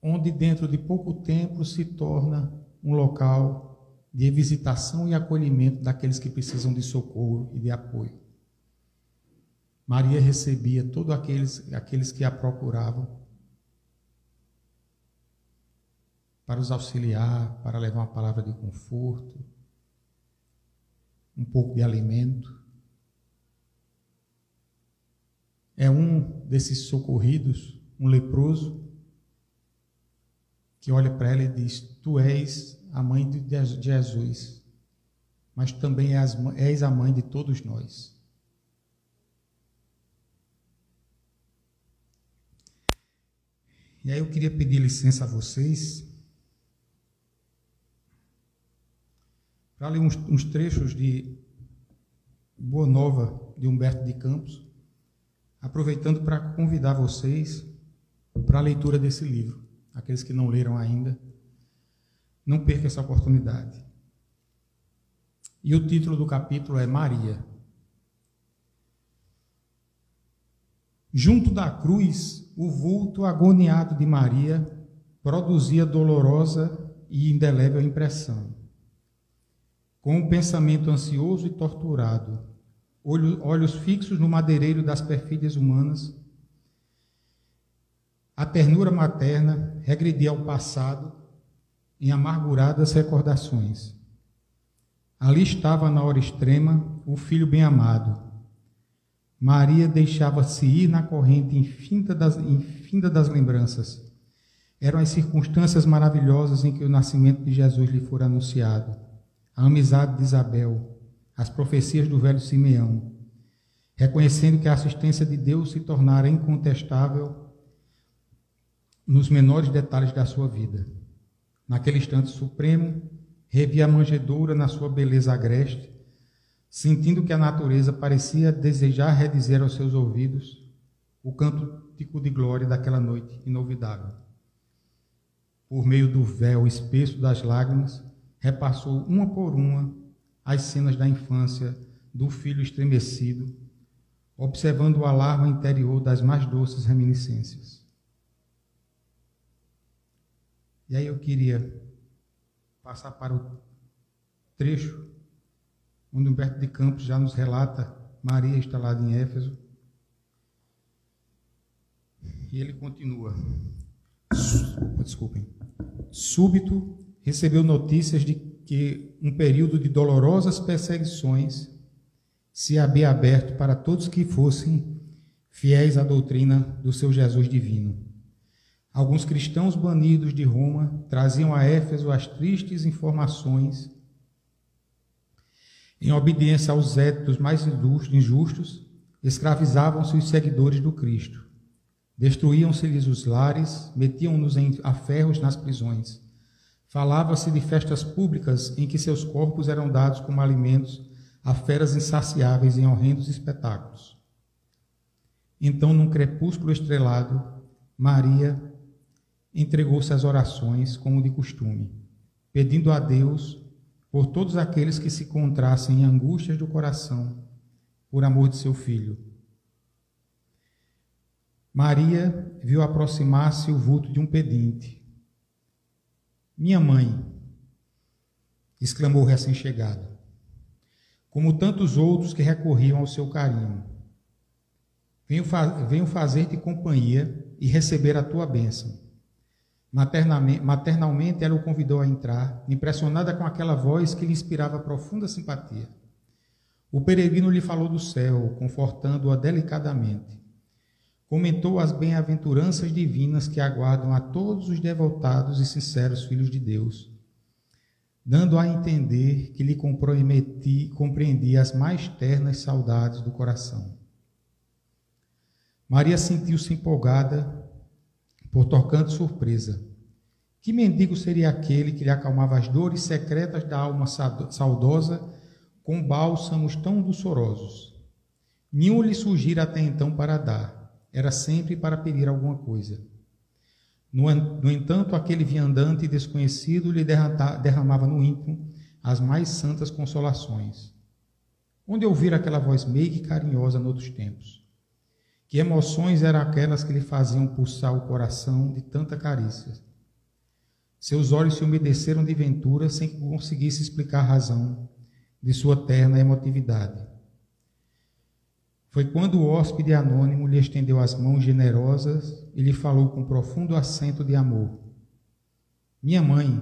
onde dentro de pouco tempo se torna um local de visitação e acolhimento daqueles que precisam de socorro e de apoio. Maria recebia todos aqueles que a procuravam para os auxiliar, para levar uma palavra de conforto, um pouco de alimento. É um desses socorridos, um leproso, que olha para ela e diz: tu és a mãe de Jesus, mas também és a mãe de todos nós. E aí eu queria pedir licença a vocês para ler uns trechos de Boa Nova, de Humberto de Campos, aproveitando para convidar vocês para a leitura desse livro. Aqueles que não leram ainda, não percam essa oportunidade. E o título do capítulo é Maria. Junto da cruz, o vulto agoniado de Maria produzia dolorosa e indelével impressão. Com o pensamento ansioso e torturado, olhos fixos no madeireiro das perfídias humanas, A ternura materna regredia ao passado em amarguradas recordações. Ali estava, na hora extrema, o filho bem-amado. Maria deixava-se ir na corrente infinda das lembranças. Eram as circunstâncias maravilhosas em que o nascimento de Jesus lhe fora anunciado. A amizade de Isabel, as profecias do velho Simeão, reconhecendo que a assistência de Deus se tornara incontestável nos menores detalhes da sua vida. Naquele instante supremo, revia a manjedoura na sua beleza agreste, sentindo que a natureza parecia desejar redizer aos seus ouvidos o cântico de glória daquela noite inolvidável. Por meio do véu espesso das lágrimas, repassou uma por uma as cenas da infância do filho estremecido, observando o alarme interior das mais doces reminiscências. E aí eu queria passar para o trecho onde Humberto de Campos já nos relata Maria instalada em Éfeso. E ele continua. Desculpem. Súbito recebeu notícias de que um período de dolorosas perseguições se havia aberto para todos que fossem fiéis à doutrina do seu Jesus divino. Alguns cristãos banidos de Roma traziam a Éfeso as tristes informações. Em obediência aos éditos mais injustos, escravizavam-se os seguidores do Cristo. Destruíam-se-lhes os lares, metiam-nos a ferros nas prisões. Falava-se de festas públicas em que seus corpos eram dados como alimentos a feras insaciáveis em horrendos espetáculos. Então, num crepúsculo estrelado, Maria entregou-se às orações, como de costume, pedindo a Deus por todos aqueles que se encontrassem em angústias do coração, por amor de seu filho. Maria viu aproximar-se o vulto de um pedinte. Minha mãe, exclamou o recém-chegado, como tantos outros que recorriam ao seu carinho. Venho fazer-te companhia e receber a tua bênção. Maternalmente, ela o convidou a entrar, impressionada com aquela voz que lhe inspirava profunda simpatia. O peregrino lhe falou do céu, confortando-a delicadamente. Comentou as bem-aventuranças divinas que aguardam a todos os devotados e sinceros filhos de Deus, dando a entender que lhe compreendia as mais ternas saudades do coração. Maria sentiu-se empolgada por tocante surpresa. Que mendigo seria aquele que lhe acalmava as dores secretas da alma saudosa com bálsamos tão doçorosos? Nenhum lhe surgira até então para dar, era sempre para pedir alguma coisa. No entanto, aquele viandante desconhecido lhe derramava no íntimo as mais santas consolações. Onde ouvira aquela voz meiga e carinhosa noutros tempos? Que emoções eram aquelas que lhe faziam pulsar o coração de tanta carícia? Seus olhos se umedeceram de ventura sem que conseguisse explicar a razão de sua terna emotividade. Foi quando o hóspede anônimo lhe estendeu as mãos generosas e lhe falou com profundo acento de amor. Minha mãe,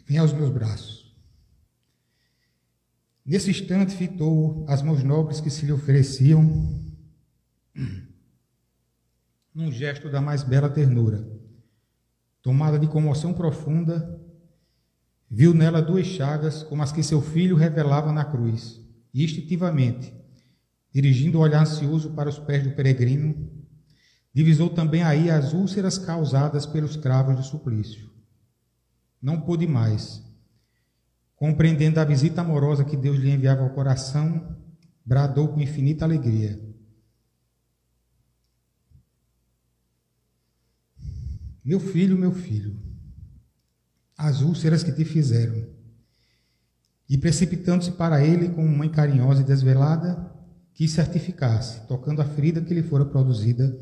vem aos meus braços. Nesse instante, fitou as mãos nobres que se lhe ofereciam, num gesto da mais bela ternura. Tomada de comoção profunda, viu nela 2 chagas, como as que seu filho revelava na cruz, e instintivamente, dirigindo o olhar ansioso para os pés do peregrino, divisou também aí as úlceras causadas pelos cravos do suplício. Não pôde mais. Compreendendo a visita amorosa que Deus lhe enviava ao coração, bradou com infinita alegria. Meu filho, as úlceras que te fizeram. E precipitando-se para ele como mãe carinhosa e desvelada, quis certificar-se, tocando a ferida que lhe fora produzida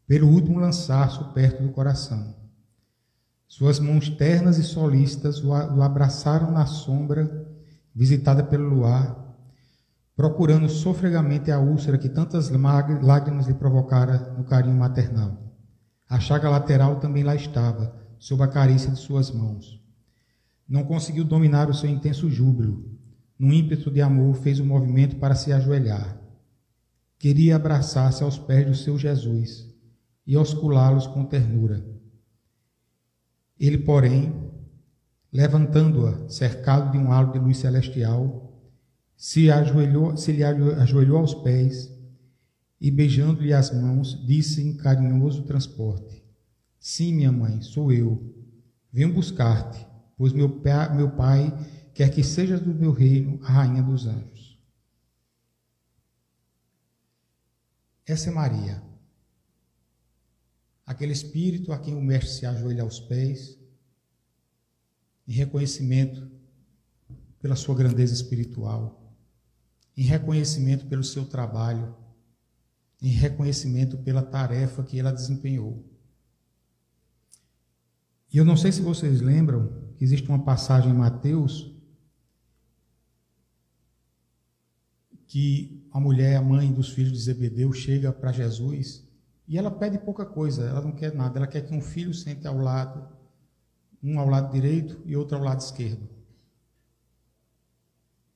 pelo último lançaço perto do coração. Suas mãos ternas e solícitas o abraçaram na sombra, visitada pelo luar, procurando sofregamente a úlcera que tantas lágrimas lhe provocara no carinho maternal. A chaga lateral também lá estava, sob a carícia de suas mãos. Não conseguiu dominar o seu intenso júbilo. Num ímpeto de amor, fez um movimento para se ajoelhar. Queria abraçar-se aos pés do seu Jesus e osculá-los com ternura. Ele, porém, levantando-a, cercado de um halo de luz celestial, se lhe ajoelhou aos pés e, beijando-lhe as mãos, disse em carinhoso transporte: Sim, minha mãe, sou eu. Venho buscar-te, pois meu pai quer que sejas do meu reino a rainha dos anjos. Essa é Maria, aquele espírito a quem o mestre se ajoelha aos pés, em reconhecimento pela sua grandeza espiritual, em reconhecimento pelo seu trabalho, em reconhecimento pela tarefa que ela desempenhou. E eu não sei se vocês lembram que existe uma passagem em Mateus que a mulher, a mãe dos filhos de Zebedeu, chega para Jesus e ela pede pouca coisa, ela não quer nada, ela quer que um filho sente ao lado, um ao lado direito e outro ao lado esquerdo.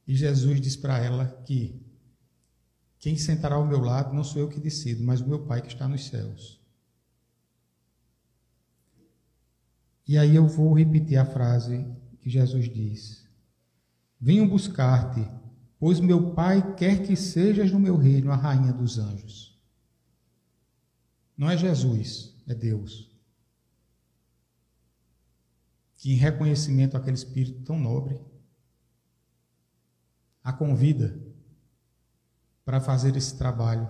E Jesus diz para ela que quem sentará ao meu lado não sou eu que decido, mas o meu Pai que está nos céus. E aí eu vou repetir a frase que Jesus diz: Venho buscar-te, pois meu Pai quer que sejas no meu reino a rainha dos anjos. Não é Jesus, é Deus, que em reconhecimento àquele espírito tão nobre, a convida para fazer esse trabalho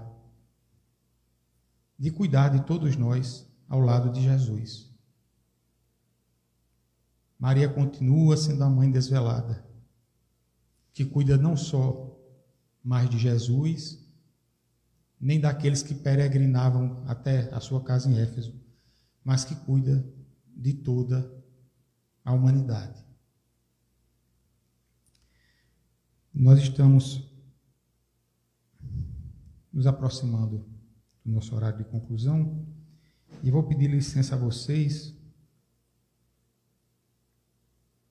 de cuidar de todos nós ao lado de Jesus. Maria continua sendo a mãe desvelada, que cuida não só mais de Jesus, nem daqueles que peregrinavam até a sua casa em Éfeso, mas que cuida de toda a humanidade. Nós estamos nos aproximando do nosso horário de conclusão e vou pedir licença a vocês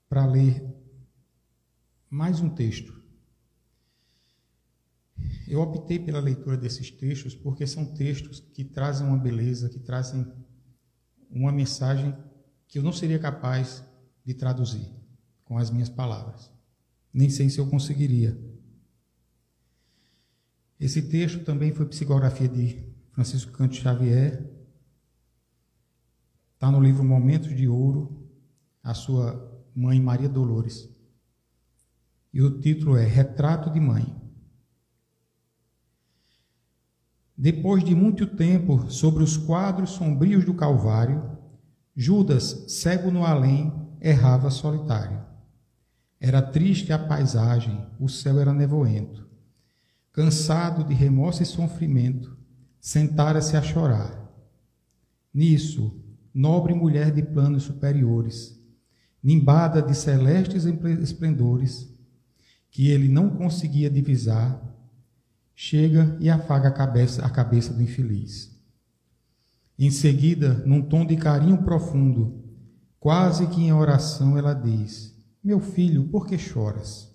para ler mais um texto. Eu optei pela leitura desses textos porque são textos que trazem uma beleza, que trazem uma mensagem que eu não seria capaz de traduzir com as minhas palavras. Nem sei se eu conseguiria. Esse texto também foi psicografia de Francisco Cândido Xavier. Está no livro Momentos de Ouro, a sua mãe Maria Dolores. E o título é Retrato de Mãe. Depois de muito tempo, sobre os quadros sombrios do Calvário, Judas, cego no além, errava solitário. Era triste a paisagem, o céu era nevoento. Cansado de remorso e sofrimento, sentara-se a chorar. Nisso, nobre mulher de planos superiores, nimbada de celestes esplendores, que ele não conseguia divisar, chega e afaga a cabeça do infeliz. Em seguida, num tom de carinho profundo, quase que em oração, ela diz: Meu filho, por que choras?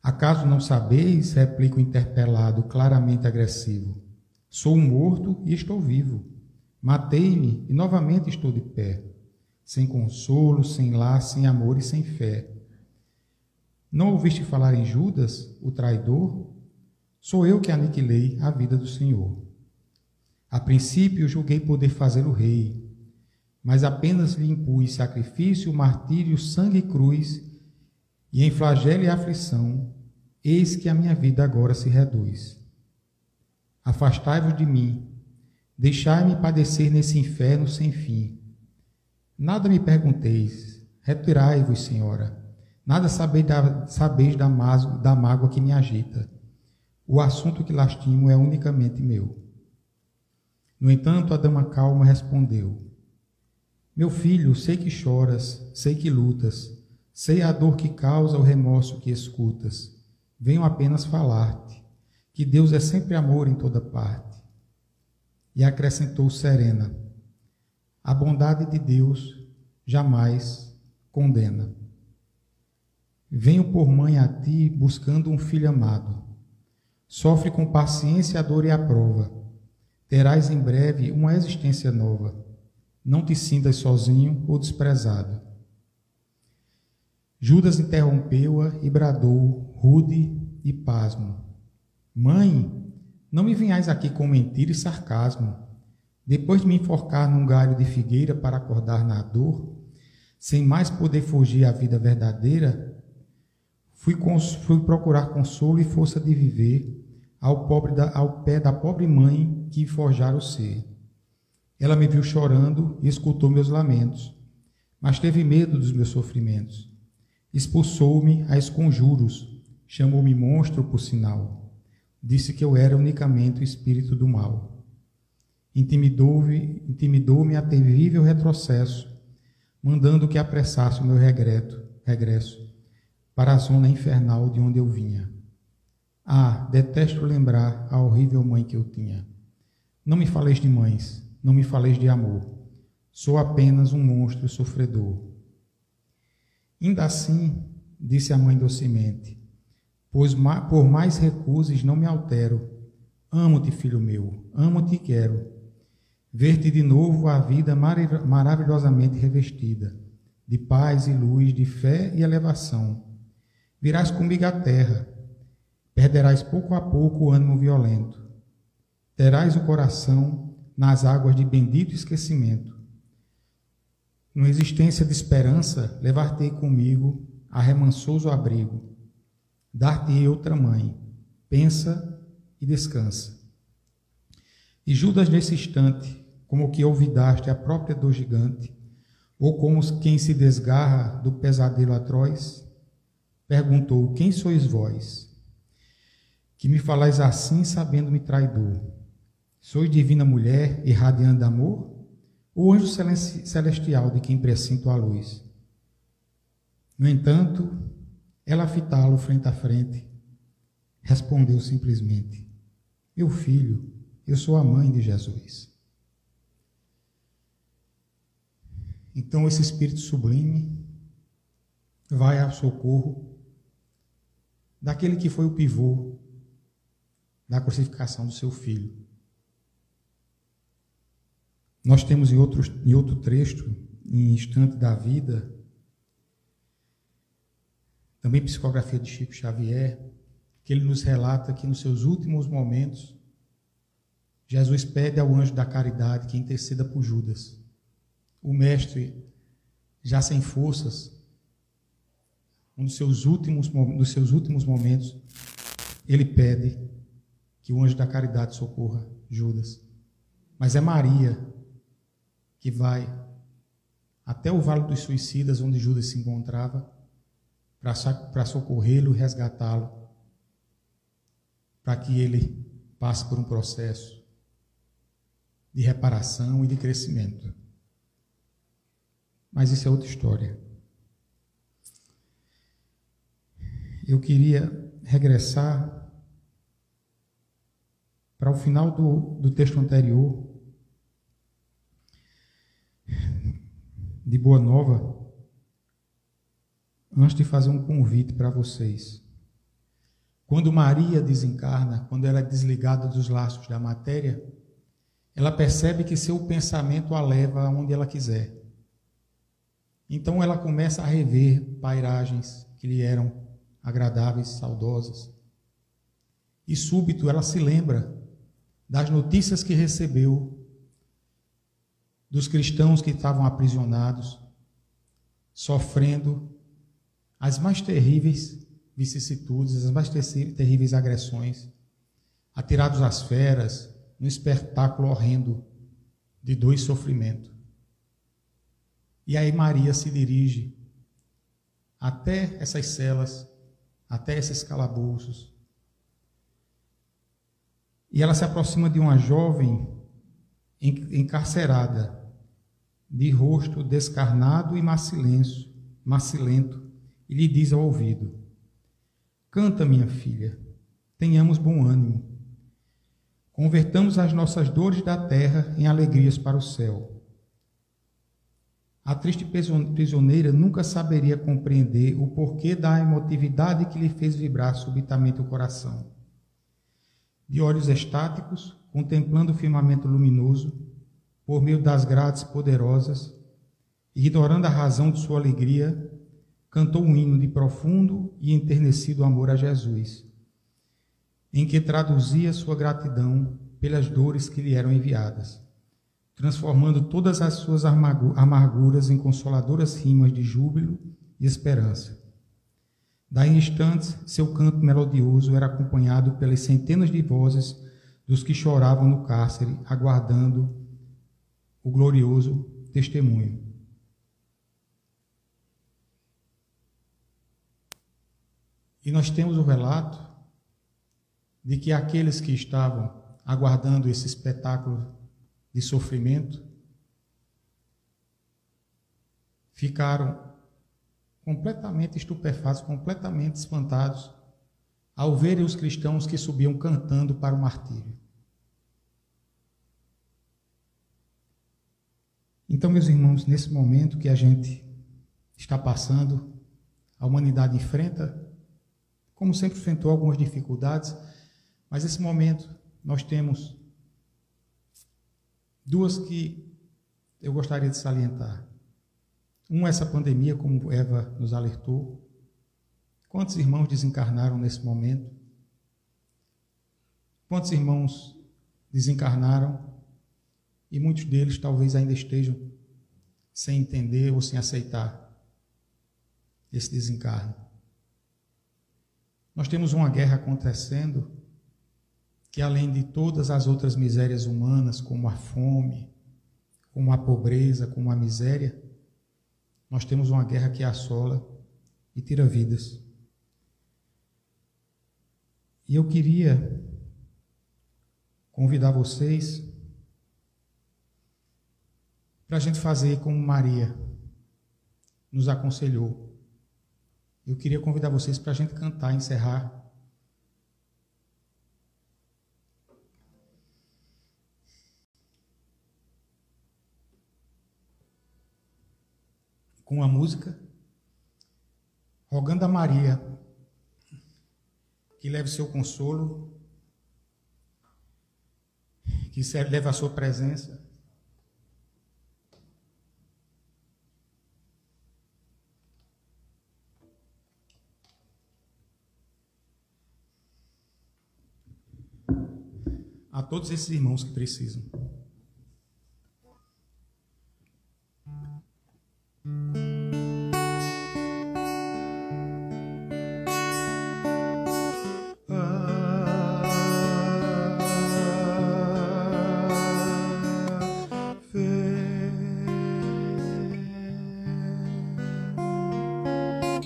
Acaso não sabeis, replica o interpelado, claramente agressivo. Sou um morto e estou vivo. Matei-me e novamente estou de pé, sem consolo, sem lar, sem amor e sem fé. Não ouviste falar em Judas, o traidor? Sou eu que aniquilei a vida do Senhor. A princípio julguei poder fazê-lo rei, mas apenas lhe impus sacrifício, martírio, sangue e cruz, e em flagelo e aflição, eis que a minha vida agora se reduz. Afastai-vos de mim, deixai-me padecer nesse inferno sem fim. Nada me pergunteis, retirai-vos, Senhora, nada sabeis da mágoa que me agita. O assunto que lastimo é unicamente meu. No entanto, a dama calma respondeu: Meu filho, sei que choras, sei que lutas, sei a dor que causa o remorso que escutas. venho apenas falar-te que Deus é sempre amor em toda parte. E acrescentou serena: a bondade de Deus jamais condena. Venho por mãe a ti buscando um filho amado. Sofre com paciência a dor e a prova. Terás em breve uma existência nova. Não te sintas sozinho ou desprezado. Judas interrompeu-a e bradou, rude e pasmo: Mãe, não me venhais aqui com mentira e sarcasmo. Depois de me enforcar num galho de figueira para acordar na dor, sem mais poder fugir à vida verdadeira, fui procurar consolo e força de viver ao pé da pobre mãe que forjara o ser. Ela me viu chorando e escutou meus lamentos, mas teve medo dos meus sofrimentos. Expulsou-me a esconjuros, chamou-me monstro por sinal. Disse que eu era unicamente o espírito do mal. Intimidou-me a terrível retrocesso, mandando que apressasse o meu regresso para a zona infernal de onde eu vinha. Ah, detesto lembrar a horrível mãe que eu tinha. Não me faleis de mães, não me faleis de amor. Sou apenas um monstro sofredor. Ainda assim, disse a mãe docemente, pois por mais recuses não me altero. Amo-te, filho meu, amo-te e quero ver-te de novo a vida maravilhosamente revestida, de paz e luz, de fé e elevação. Virás comigo à terra, perderás pouco a pouco o ânimo violento, terás o coração nas águas de bendito esquecimento. Numa existência de esperança, levar-te-ei comigo a remansoso abrigo, dar-te-ei outra mãe, pensa e descansa. E Judas, nesse instante, como que olvidaste a própria dor gigante, ou como quem se desgarra do pesadelo atroz, perguntou: quem sois vós, que me falais assim, sabendo-me traidor? Sois divina mulher, irradiando amor, ou anjo celestial de quem presinto a luz? No entanto, ela, a fitá-lo frente a frente, respondeu simplesmente: meu filho, eu sou a mãe de Jesus. Então esse espírito sublime vai ao socorro daquele que foi o pivô da crucificação do seu filho. Nós temos em outro trecho, em Instante da Vida, também psicografia de Chico Xavier, que ele nos relata que nos seus últimos momentos, Jesus pede ao anjo da caridade que interceda por Judas. O mestre, já sem forças, nos seus últimos momentos, ele pede que o anjo da caridade socorra Judas. Mas é Maria que vai até o Vale dos Suicidas, onde Judas se encontrava, para socorrê-lo e resgatá-lo, para que ele passe por um processo de reparação e de crescimento. Mas isso é outra história. Eu queria regressar para o final do texto anterior, de Boa Nova, antes de fazer um convite para vocês. Quando Maria desencarna, quando ela é desligada dos laços da matéria, ela percebe que seu pensamento a leva aonde ela quiser. Então ela começa a rever pairagens que lhe eram agradáveis, saudosas. E súbito ela se lembra das notícias que recebeu dos cristãos que estavam aprisionados, sofrendo as mais terríveis vicissitudes, as mais terríveis agressões, atirados às feras, num espetáculo horrendo de dor e sofrimento. E aí Maria se dirige até essas celas, até esses calabouços, e ela se aproxima de uma jovem encarcerada, de rosto descarnado e macilento, e lhe diz ao ouvido: Canta, minha filha, tenhamos bom ânimo. Convertamos as nossas dores da terra em alegrias para o céu. A triste prisioneira nunca saberia compreender o porquê da emotividade que lhe fez vibrar subitamente o coração. De olhos estáticos, contemplando o firmamento luminoso, por meio das grades poderosas, ignorando a razão de sua alegria, cantou um hino de profundo e enternecido amor a Jesus, em que traduzia sua gratidão pelas dores que lhe eram enviadas, transformando todas as suas amarguras em consoladoras rimas de júbilo e esperança. Daí em instantes, seu canto melodioso era acompanhado pelas centenas de vozes dos que choravam no cárcere, aguardando o glorioso testemunho. E nós temos o relato de que aqueles que estavam aguardando esse espetáculo de sofrimento ficaram completamente estupefatos, completamente espantados ao verem os cristãos que subiam cantando para o martírio. Então, meus irmãos, nesse momento que a gente está passando, a humanidade enfrenta, como sempre enfrentou, algumas dificuldades, mas nesse momento nós temos duas que eu gostaria de salientar. Uma, essa pandemia, como Eva nos alertou. Quantos irmãos desencarnaram nesse momento? Quantos irmãos desencarnaram e muitos deles talvez ainda estejam sem entender ou sem aceitar esse desencarne? Nós temos uma guerra acontecendo que, além de todas as outras misérias humanas, como a fome, como a pobreza, como a miséria, nós temos uma guerra que assola e tira vidas. E eu queria convidar vocês para a gente fazer como Maria nos aconselhou. Eu queria convidar vocês para a gente cantar, encerrar com uma música, rogando a Maria que leve seu consolo, que leve a sua presença. A todos esses irmãos que precisam.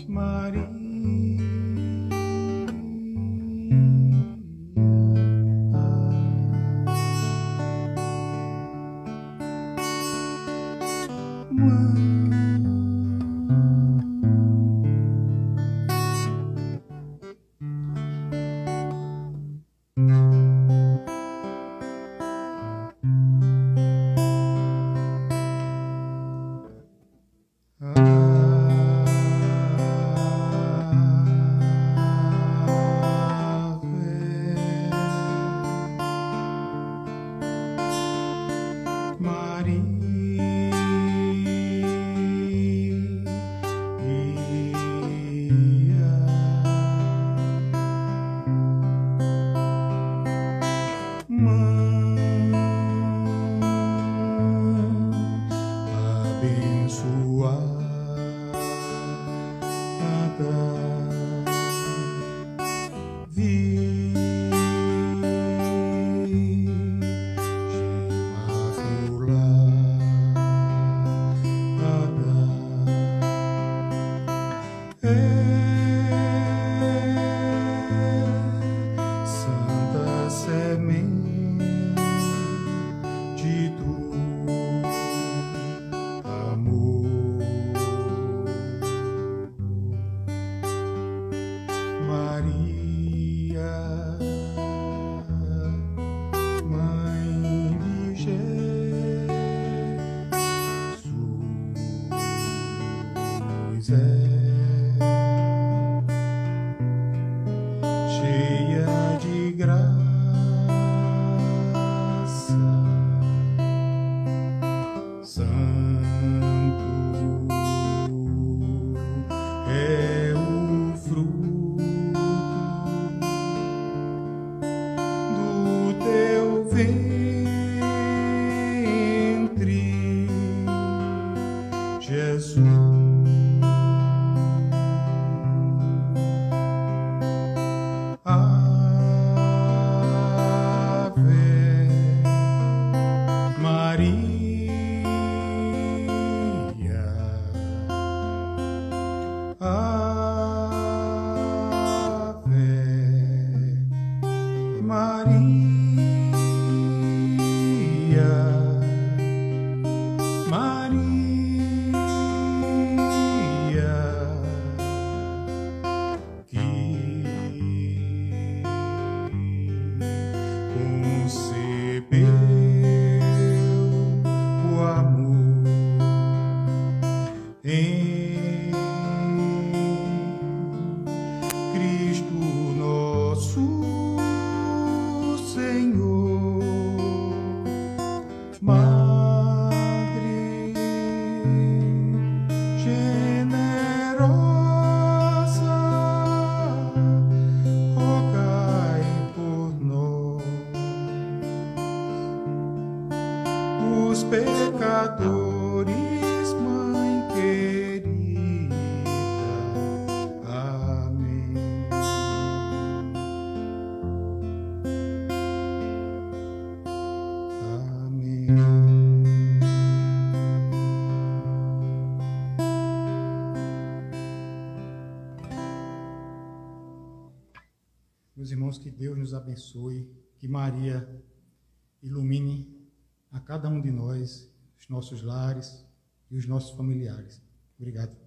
Maria. cheia de graça, santo é o fruto do teu ventre, Jesus. Pecadores, Mãe querida, amém. Amém. Meus irmãos, que Deus nos abençoe, que Maria ilumine a cada um de nós, os nossos lares e os nossos familiares. Obrigado.